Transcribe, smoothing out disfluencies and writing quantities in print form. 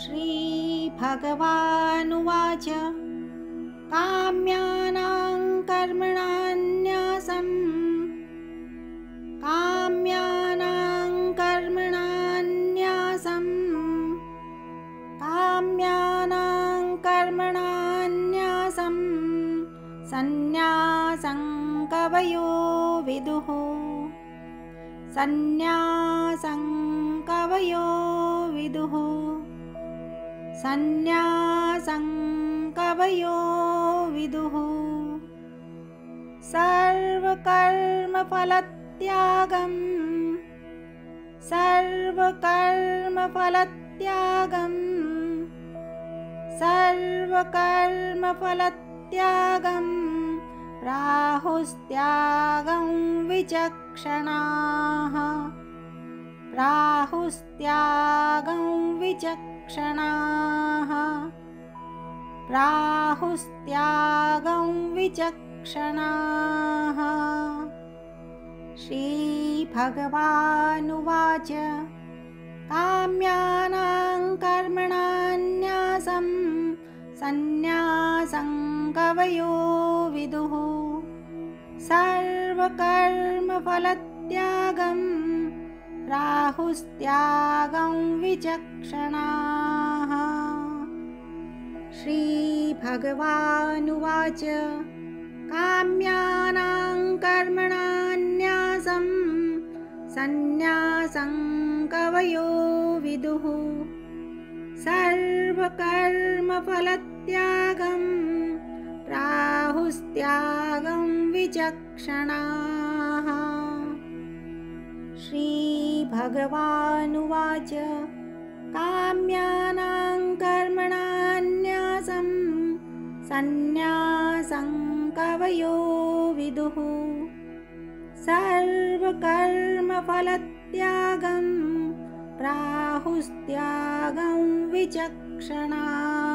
श्रीभगवानुवाच काम्यानां कर्मणान्यासं काम्यानां कर्मणान्यासं काम्यानां कर्मणान्यासं सन्न्यासं कवयो विदुः सन्न्यासं कवयो विदुः सन्न्यासं कवयो विदुः सर्वकर्मफलत्यागं सर्वकर्मफलत्यागं सर्वकर्मफलत्यागं प्राहुस्त्यागं विचक्षणाः प्राहुस्त्यागं विचक्षणाः प्राहुस्त्यागं विचक्षणाः। श्रीभगवानुवाच काम्यानां कर्मणान्यासं सन्न्यासं कवयो विदुः सर्वकर्मफलत्यागं प्राहुस्त्यागं विचक्षणाः। श्रीभगवानुवाच काम्यानां कर्मणान्यासं सन्न्यासं कवयो विदुः सर्वकर्मफलत्यागं प्राहुस्त्यागं विचक्षणाः। श्रीभगवानुवाच काम्यानां कर्मणान्यासं सन्न्यासं कवयो विदुः सर्वकर्मफलत्यागं प्राहुस्त्यागं विचक्षणाः।